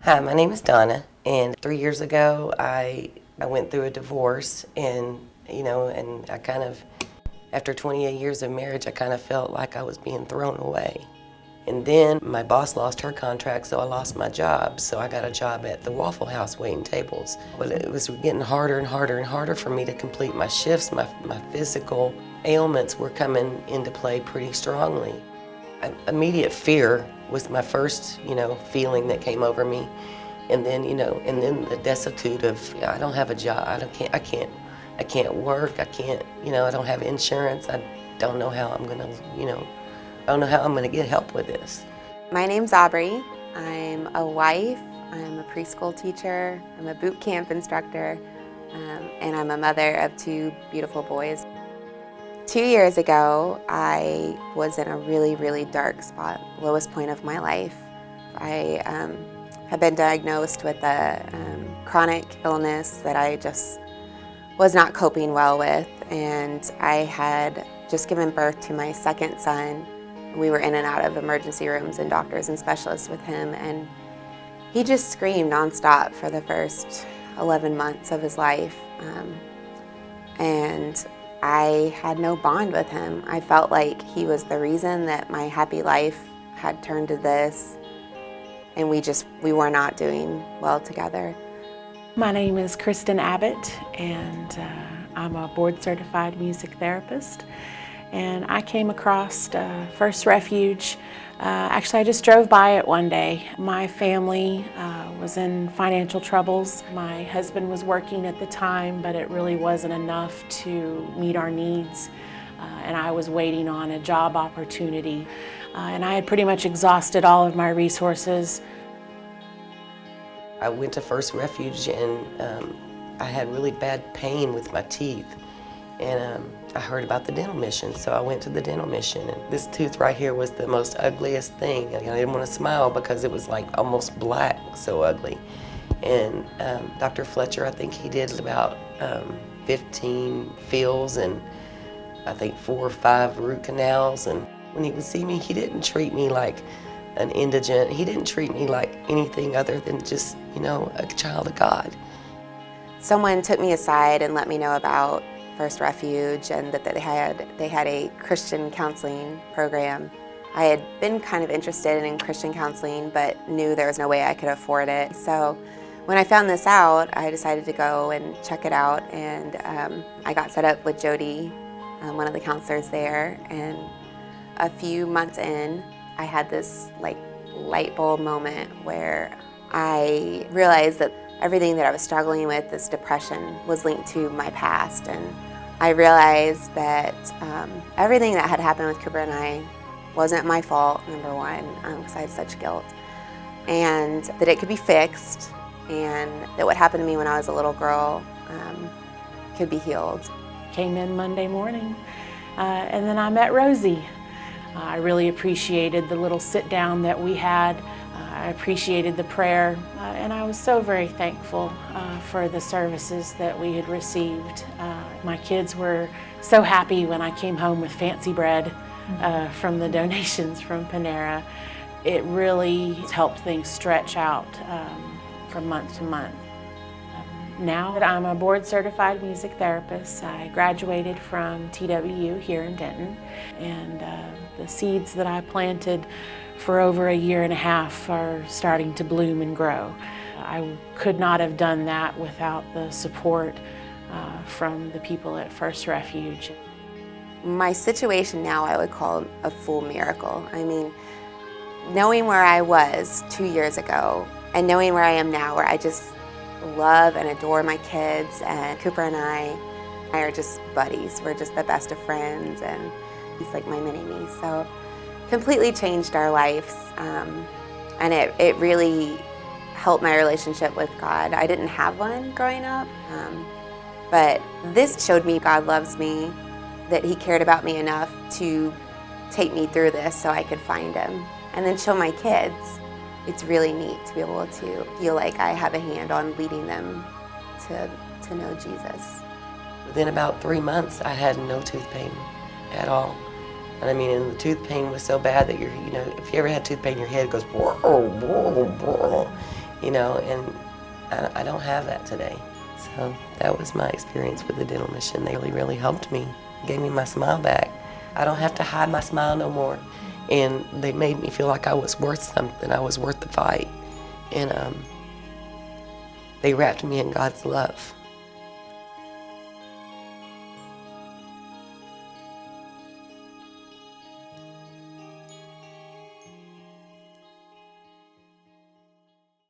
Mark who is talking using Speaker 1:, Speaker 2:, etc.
Speaker 1: Hi, my name is Donna, and 3 years ago I went through a divorce, and I kind of, after 28 years of marriage, I kind of felt like I was being thrown away. And then my boss lost her contract, so I lost my job. So I got a job at the Waffle House waiting tables. But it was getting harder and harder and harder for me to complete my shifts. My physical ailments were coming into play pretty strongly. Immediate fear was my first, feeling that came over me. And then, the destitute of, I don't have a job, I can't work, I don't have insurance, I don't know how I'm gonna, I don't know how I'm gonna get help with this.
Speaker 2: My name's Aubrey. I'm a wife, I'm a preschool teacher, I'm a boot camp instructor, and I'm a mother of two beautiful boys. 2 years ago, I was in a really, really dark spot, lowest point of my life. I had been diagnosed with a chronic illness that I just was not coping well with, and I had just given birth to my second son. We were in and out of emergency rooms and doctors and specialists with him, and he just screamed nonstop for the first 11 months of his life. And I had no bond with him. I felt like he was the reason that my happy life had turned to this, and we were not doing well together.
Speaker 3: My name is Kristin Abbott, and I'm a board-certified music therapist. And I came across First Refuge. Actually, I just drove by it one day. My family was in financial troubles. My husband was working at the time, but it really wasn't enough to meet our needs. And I was waiting on a job opportunity. And I had pretty much exhausted all of my resources.
Speaker 1: I went to First Refuge, and I had really bad pain with my teeth. And I heard about the dental mission, so I went to the dental mission. And this tooth right here was the most ugliest thing. I didn't want to smile because it was like almost black, so ugly. And Dr. Fletcher, I think he did about 15 fills and I think 4 or 5 root canals. And when he would see me, he didn't treat me like an indigent. He didn't treat me like anything other than just, a child of God.
Speaker 2: Someone took me aside and let me know about First Refuge, and that they had a Christian counseling program. I had been kind of interested in Christian counseling, but knew there was no way I could afford it. So when I found this out, I decided to go and check it out, and I got set up with Jody, one of the counselors there, and a few months in, I had this light bulb moment where I realized that everything that I was struggling with, this depression, was linked to my past. And I realized that everything that had happened with Cooper and I wasn't my fault, number one, because I had such guilt. And that it could be fixed, and that what happened to me when I was a little girl could be healed.
Speaker 3: Came in Monday morning, and then I met Rosie. I really appreciated the little sit down that we had. I appreciated the prayer, and I was so very thankful for the services that we had received. My kids were so happy when I came home with fancy bread from the donations from Panera. It really helped things stretch out from month to month. Now that I'm a board-certified music therapist, I graduated from TWU here in Denton, and the seeds that I planted for over 1.5 years are starting to bloom and grow. I could not have done that without the support from the people at First Refuge.
Speaker 2: My situation now I would call a full miracle. I mean, knowing where I was 2 years ago and knowing where I am now, where I just love and adore my kids, and Cooper and I are just buddies. We're just the best of friends, and he's like my mini-me. So completely changed our lives, and it really helped my relationship with God. I didn't have one growing up, but this showed me God loves me, that He cared about me enough to take me through this so I could find Him, and then show my kids. It's really neat to be able to feel like I have a hand on leading them to know Jesus.
Speaker 1: Within about 3 months, I had no tooth pain at all. And I mean, and the tooth pain was so bad that if you ever had tooth pain, your head goes, you know, and I don't have that today. So that was my experience with the dental mission. They really, really helped me, gave me my smile back. I don't have to hide my smile no more. And they made me feel like I was worth something, I was worth the fight. And they wrapped me in God's love.